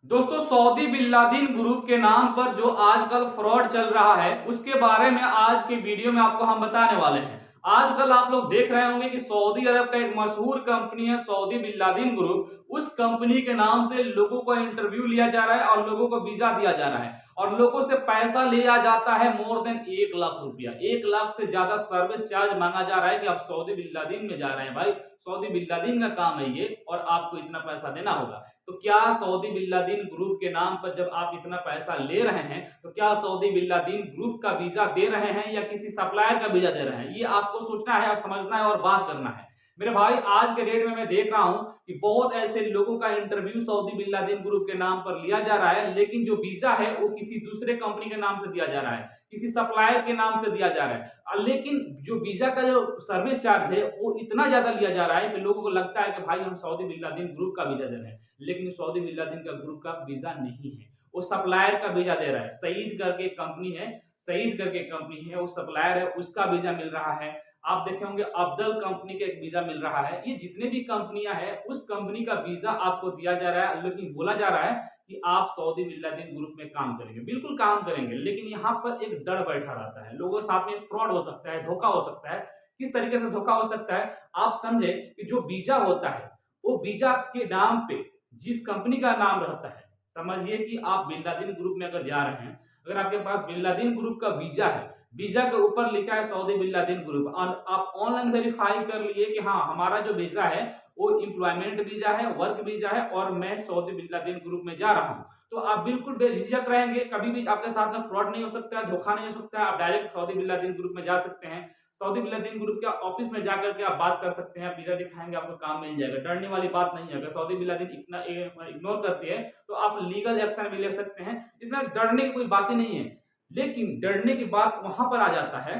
दोस्तों, Saudi Bin Laden Group के नाम पर जो आजकल फ्रॉड चल रहा है उसके बारे में आज के वीडियो में आपको हम बताने वाले हैं। आजकल आप लोग देख रहे होंगे कि सऊदी अरब का एक मशहूर कंपनी है सऊदी बिन लादेन ग्रुप। उस कंपनी के नाम से लोगों को इंटरव्यू लिया जा रहा है और लोगों को वीजा दिया जा रहा है और लोगों से पैसा लिया जाता है मोर देन 1 लाख रुपया। 1 लाख से ज्यादा सर्विस चार्ज मांगा जा रहा है कि आप सऊदी बिन लादेन में जा रहे हैं। भाई, सऊदी बिन लादेन का काम है ये और आपको इतना पैसा देना होगा। तो क्या सऊदी बिन लादेन ग्रुप के नाम पर जब आप इतना पैसा ले रहे हैं तो क्या सऊदी बिन लादेन ग्रुप का वीजा दे रहे हैं या किसी सप्लायर का वीजा दे रहे हैं? ये आपको सोचना है और समझना है और बात करना है। मेरे भाई, आज के डेट में मैं देख रहा हूं कि बहुत ऐसे लोगों का interview Saudi Bin Laden Group के नाम पर लिया जा रहा है, लेकिन जो वीजा है वो किसी दूसरे कंपनी के नाम से दिया जा रहा है, किसी सप्लायर के नाम से दिया जा रहा है। लेकिन जो वीजा का जो सर्विस चार्ज है वो इतना ज्यादा लिया जा रहा है कि लोगों को लगता है कि भाई हम सऊदी बिन लादेन ग्रुप का वीजा दे रहे हैं, लेकिन सऊदी बिन लादेन का ग्रुप का वीजा नहीं है, वो सप्लायर का वीजा दे रहा है। सईद करके कंपनी है, सईद करके कंपनी है, वो सप्लायर है, उसका वीजा मिल रहा है। आप देखे होंगे अब्दल कंपनी का एक वीजा मिल रहा है। ये जितने भी कंपनियां हैं उस कंपनी का वीजा आपको दिया जा रहा है, लेकिन बोला जा रहा है कि आप सऊदी बिन लादेन ग्रुप में काम करेंगे। बिल्कुल काम करेंगे, लेकिन यहाँ पर एक डर बैठा रहता है, लोगों के साथ में फ्रॉड हो सकता है, धोखा हो सकता है। किस तरीके से धोखा हो सकता है? आप समझे कि जो वीजा होता है वो वीजा के नाम पे जिस कंपनी का नाम रहता है, समझिए कि आप बिन लादेन ग्रुप में अगर जा रहे हैं, अगर आपके पास बिन लादेन ग्रुप का वीजा है, वीजा के ऊपर लिखा है सऊदी बिन लादेन ग्रुप और आप ऑनलाइन वेरीफाई कर लिए कि हाँ हमारा जो वीजा है वो एम्प्लॉयमेंट वीजा है, वर्क वीजा है और मैं सऊदी बिन लादेन ग्रुप में जा रहा हूँ, तो आप बिल्कुल बेझिझक रहेंगे। कभी भी आपके साथ में फ्रॉड नहीं हो सकता है, धोखा नहीं हो सकता है। आप direct Saudi Bin Laden Group में जा सकते हैं। सऊदी बिन लादेन ग्रुप के ऑफिस में जाकर के आप बात कर सकते हैं, वीजा दिखाएंगे, आपको काम मिल जाएगा। डरने वाली बात नहीं है। अगर सऊदी बिन लादेन इतना इग्नोर करती है तो आप लीगल एक्शन भी ले सकते हैं, इसमें डरने की कोई बात ही नहीं है। लेकिन डरने की बात वहां पर आ जाता है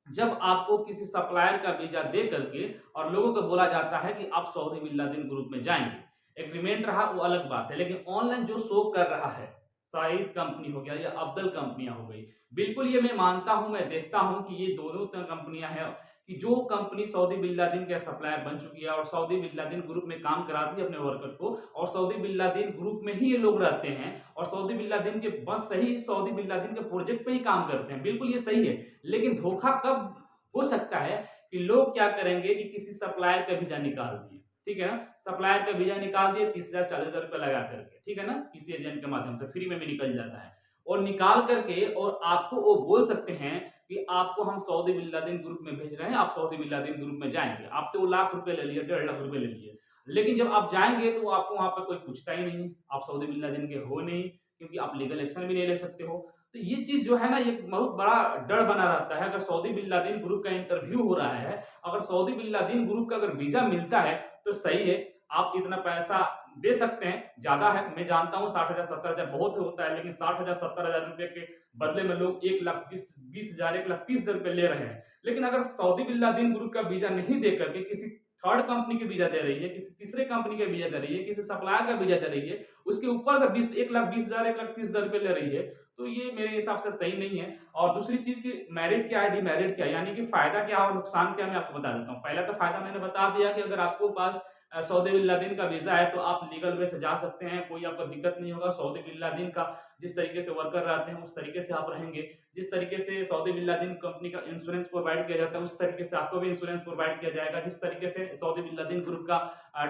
जब आपको किसी सप्लायर का वीजा दे करके और लोगों को बोला जाता है कि आप सऊदी बिन लादेन ग्रुप में जाएंगे। एग्रीमेंट रहा वो अलग बात है, लेकिन ऑनलाइन जो शो कर रहा है, साइद कंपनी हो गया या अब्दल कंपनियां हो गई, बिल्कुल ये मैं मानता हूं, मैं देखता हूं कि ये दोनों कंपनियां हैं कि जो कंपनी सऊदी बिन लादेन के सप्लायर बन चुकी है और सऊदी बिन लादेन ग्रुप में काम कराती है अपने वर्कर को, और सऊदी बिन लादेन ग्रुप में ही ये लोग रहते हैं और सऊदी बिन लादेन के बस सही सऊदी बिन लादेन के प्रोजेक्ट पे ही काम करते हैं। बिल्कुल ये सही है, लेकिन धोखा कब हो सकता है कि लोग क्या करेंगे कि किसी सप्लायर का वीजा निकाल दिए, ठीक है ना, सप्लायर का वीजा निकाल दिए 30,000 40,000 रुपए लगा करके, ठीक है ना, किसी एजेंट के माध्यम से फ्री में भी निकल जाता है और निकाल करके और आपको वो बोल सकते हैं कि आपको हम सऊदी बिन लादेन ग्रुप में भेज रहे हैं, आप सऊदी बिन लादेन ग्रुप में जाएंगे। आपसे वो लाख रुपए ले लिए, 1.5 लाख रुपए ले लिए, लेकिन जब आप जाएंगे तो आपको वहां पर कोई पूछता ही नहीं, आप सऊदी बिन लादेन के हो नहीं, क्योंकि आप लीगल एक्शन भी नहीं ले सकते हो। तो ये चीज जो है ना, ये बहुत बड़ा डर बना रहता है। अगर सऊदी बिन लादेन ग्रुप का इंटरव्यू हो रहा है, अगर सऊदी बिन लादेन ग्रुप का अगर वीजा मिलता है तो सही है, आप इतना पैसा दे सकते हैं। ज्यादा है मैं जानता हूँ, 60,000 70,000 बहुत होता है, लेकिन 60,000 70,000 रुपए के बदले में लोग 1,20,000 1,30,000 रुपए ले रहे हैं। लेकिन अगर सऊदी बिन लादेन ग्रुप का वीजा नहीं दे करके किसी थर्ड कंपनी के वीजा दे रही है, किसी तीसरे कंपनी का वीजा दे रही है, किसी सप्लायर का वीजा दे रही है, उसके ऊपर से 1,20,000 1,30,000 रुपए ले रही है, तो ये मेरे हिसाब से सही नहीं है। और दूसरी चीज की मेरिट क्या है, डिमेरिट क्या है, यानी कि फायदा क्या और नुकसान क्या, मैं आपको बता देता हूँ। पहला तो फायदा मैंने बता दिया कि अगर आपको पास सऊदी बिन लादेन का वीजा है तो आप लीगल वे से जा सकते हैं, कोई आपको दिक्कत नहीं होगा। सऊदी बिन लादेन का जिस तरीके से वर्कर रहते हैं उस तरीके से आप रहेंगे, जिस तरीके से सऊदी बिन लादेन कंपनी का इंश्योरेंस प्रोवाइड किया जाता है उस तरीके से आपको भी इंश्योरेंस प्रोवाइड किया जाएगा, जिस तरीके से सऊदी बिन लादेन ग्रुप का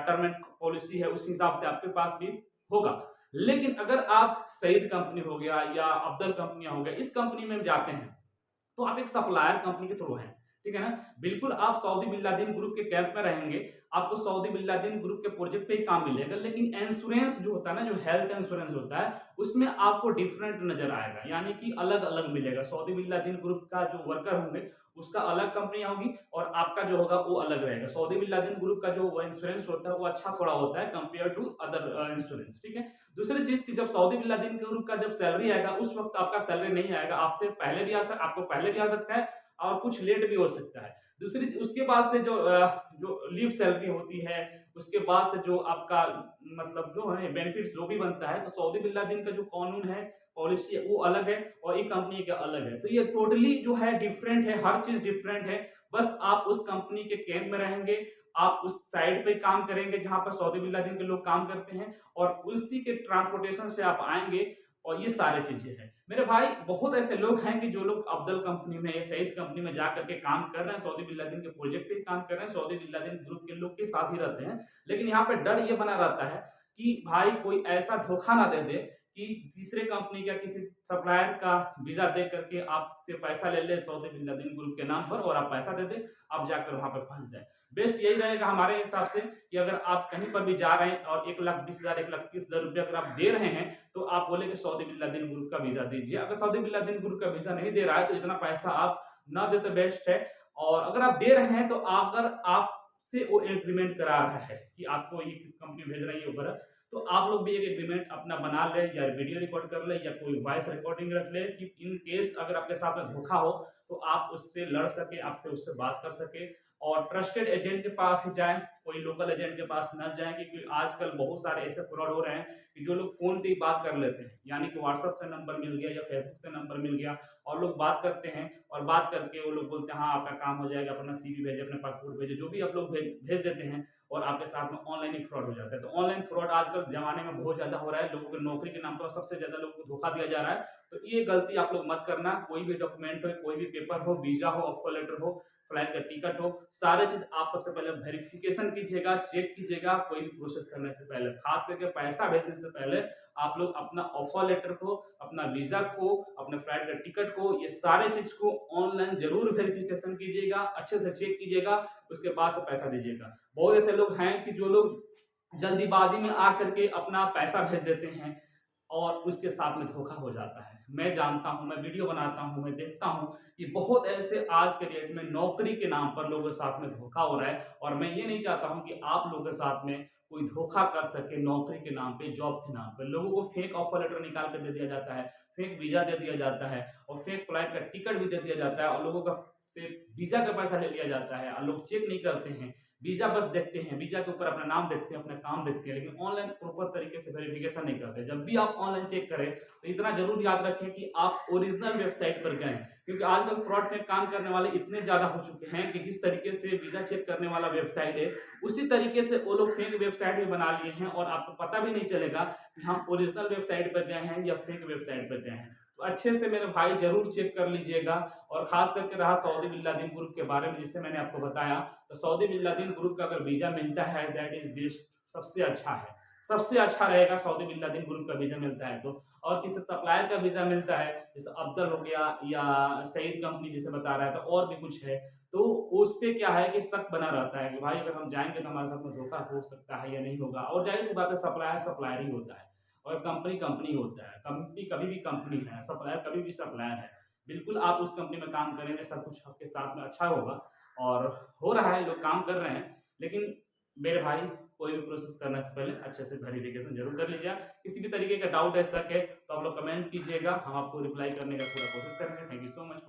टर्म एंड पॉलिसी है उस हिसाब से आपके पास भी होगा। लेकिन अगर आप सईद कंपनी हो गया या अब्दल कंपनियां हो गया, इस कंपनी में जाते हैं तो आप एक सप्लायर कंपनी के थ्रू हैं, ठीक है ना। बिल्कुल आप सऊदी बिन लादेन ग्रुप के कैंप में रहेंगे, आपको सऊदी बिन लादेन ग्रुप के प्रोजेक्ट पे ही काम मिलेगा, लेकिन इंश्योरेंस जो होता है ना, जो हेल्थ इंश्योरेंस होता है, उसमें आपको डिफरेंट नजर आएगा, यानी कि अलग अलग मिलेगा। सऊदी बिन लादेन ग्रुप का जो वर्कर होंगे उसका अलग कंपनी होगी और आपका जो होगा वो अलग रहेगा। सऊदी बिन लादेन ग्रुप का जो इंश्योरेंस होता है वो अच्छा थोड़ा होता है कंपेयर टू अदर इंश्योरेंस, ठीक है। दूसरी चीज की जब सऊदी बिन लादेन ग्रुप का जब सैलरी आएगा उस वक्त आपका सैलरी नहीं आएगा, आपसे पहले भी आपको पहले भी आ सकता है और कुछ लेट भी हो सकता है। दूसरी उसके बाद से जो लीव सैलरी होती है, उसके बाद से जो आपका मतलब जो है बेनिफिट्स जो भी बनता है, तो सऊदी बिन लादेन का जो कानून है, पॉलिसी है, वो अलग है और एक कंपनी का अलग है। तो ये टोटली जो है डिफरेंट है, हर चीज डिफरेंट है। बस आप उस कंपनी के कैंप में रहेंगे, आप उस साइड पे काम करेंगे जहां पर सऊदी बिन लादेन के लोग काम करते हैं, और उसी के ट्रांसपोर्टेशन से आप आएंगे, और ये सारे चीजें हैं मेरे भाई। बहुत ऐसे लोग हैं कि जो लोग अब्दुल कंपनी में या सईद कंपनी में जाकर के काम कर रहे हैं, सऊदी बिन लादेन के प्रोजेक्ट पे काम कर रहे हैं, सऊदी बिन लादेन ग्रुप के लोग के साथ ही रहते हैं, लेकिन यहाँ पे डर ये बना रहता है कि भाई कोई ऐसा धोखा ना दे दे कि तीसरे कंपनी का किसी सप्लायर का वीजा दे करके आपसे पैसा ले ले सऊदी बिन लादेन ग्रुप के नाम पर, और आप पैसा दे दे, आप जाकर वहां पर फंस जाए। बेस्ट यही रहेगा हमारे हिसाब से कि अगर आप कहीं पर भी जा रहे हैं और 1,20,000 1,30,000 रुपया अगर आप दे रहे हैं, तो आप बोले कि सऊदी बिन लादेन ग्रुप का वीजा दीजिए। अगर सऊदी बिन लादेन ग्रुप का वीजा नहीं दे रहा है तो इतना पैसा आप ना दे तो बेस्ट है। और अगर आप दे रहे हैं तो अगर आपसे वो एग्रीमेंट करा रहा है कि आपको ये कंपनी भेज रही है ऊपर, तो आप लोग भी एक एग्रीमेंट अपना बना ले, या वीडियो रिकॉर्ड कर ले, या कोई वॉइस रिकॉर्डिंग रख ले कि इन केस अगर आपके साथ में धोखा हो तो आप उससे लड़ सके, आपसे उससे बात कर सके, और ट्रस्टेड एजेंट के पास ही जाएं, कोई लोकल एजेंट के पास न जाएं, क्योंकि आजकल बहुत सारे ऐसे फ्रॉड हो रहे हैं कि जो लोग फोन से ही बात कर लेते हैं, यानी कि व्हाट्सएप से नंबर मिल गया या फेसबुक से नंबर मिल गया, और लोग बात करते हैं, और बात करके वो लोग बोलते हैं हाँ आपका काम हो जाएगा, अपना सीवी भेजे, अपना पासपोर्ट भेजे, जो भी आप लोग भेज देते हैं, और आपके साथ में ऑनलाइन ही फ्रॉड हो जाता है। तो ऑनलाइन फ्रॉड आजकल जमाने में बहुत ज्यादा हो रहा है, लोगों की नौकरी के नाम पर सबसे ज्यादा लोगों को धोखा दिया जा रहा है। तो ये गलती आप लोग मत करना। कोई भी डॉक्यूमेंट हो, कोई भी पेपर हो, वीजा हो, ऑफर लेटर हो, फ्लाइट का टिकट हो, सारे चीज आप सबसे पहले वेरिफिकेशन कीजिएगा, चेक कीजिएगा कोई भी प्रोसेस करने से पहले। खास करके पैसा भेजने से पहले आप लोग अपना ऑफर लेटर को, अपना वीजा को, अपने फ्लाइट का टिकट को, ये सारे चीज को ऑनलाइन जरूर वेरिफिकेशन कीजिएगा, अच्छे से चेक कीजिएगा, उसके बाद से पैसा दीजिएगा। बहुत ऐसे लोग हैं कि जो लोग जल्दीबाजी में आकर के अपना पैसा भेज देते हैं और उसके साथ में धोखा हो जाता है। मैं जानता हूं, मैं वीडियो बनाता हूं, मैं देखता हूं कि बहुत ऐसे आज के डेट में नौकरी के नाम पर लोगों के साथ में धोखा हो रहा है, और मैं ये नहीं चाहता हूं कि आप लोगों के साथ में कोई धोखा कर सके नौकरी के नाम पे, जॉब के नाम पे। लोगों को फेक ऑफर लेटर निकाल कर दे दिया जाता है, फेक वीजा दे दिया जाता है, और फेक फ्लाइट का टिकट भी दे दिया जाता है, और लोगों का से वीजा का पैसा ले लिया जाता है, और लोग चेक नहीं करते हैं, वीजा बस देखते हैं, वीजा के ऊपर अपना नाम देखते हैं, अपना काम देखते हैं, लेकिन ऑनलाइन प्रॉपर तरीके से वेरिफिकेशन नहीं करते। जब भी आप ऑनलाइन चेक करें तो इतना जरूर याद रखें कि आप ओरिजिनल वेबसाइट पर गए, क्योंकि आजकल फ्रॉड में काम करने वाले इतने ज्यादा हो चुके हैं कि जिस तरीके से वीजा चेक करने वाला वेबसाइट है, उसी तरीके से वो लोग फेक वेबसाइट भी बना लिए हैं, और आपको पता भी नहीं चलेगा कि हम ओरिजिनल वेबसाइट पर गए हैं या फेक वेबसाइट पर गए हैं। तो अच्छे से मेरे भाई जरूर चेक कर लीजिएगा। और खास करके रहा सऊदी बिन लादेन ग्रुप के बारे में, जिससे मैंने आपको बताया, तो सऊदी बिन लादेन ग्रुप का अगर वीजा मिलता है दैट इज बेस्ट, सबसे अच्छा है, सबसे अच्छा रहेगा सऊदी बिन लादेन ग्रुप का वीजा मिलता है तो। और किसी सप्लायर का वीजा मिलता है, जैसे अब्दुल हो गया या सईद कंपनी जिसे बता रहा है, तो और भी कुछ है, तो उस पे क्या है कि शक बना रहता है कि भाई अगर हम जाएंगे तो हमारे साथ में धोखा हो सकता है या नहीं होगा। और जाहिर सी बात है, सप्लायर सप्लायर ही होता है, और कंपनी कंपनी होता है, कंपनी कभी भी कंपनी है, सप्लायर कभी भी सप्लायर है। बिल्कुल आप उस कंपनी में काम करेंगे, सब कुछ आपके साथ में अच्छा होगा, और हो रहा है, लोग काम कर रहे हैं। लेकिन मेरे भाई कोई भी प्रोसेस करने से पहले अच्छे से वेरिफिकेशन जरूर कर लीजिएगा। किसी भी तरीके का डाउट है, शक है, तो आप लोग कमेंट कीजिएगा, हम आपको रिप्लाई करने का पूरा कोशिश करेंगे। Thank you so much.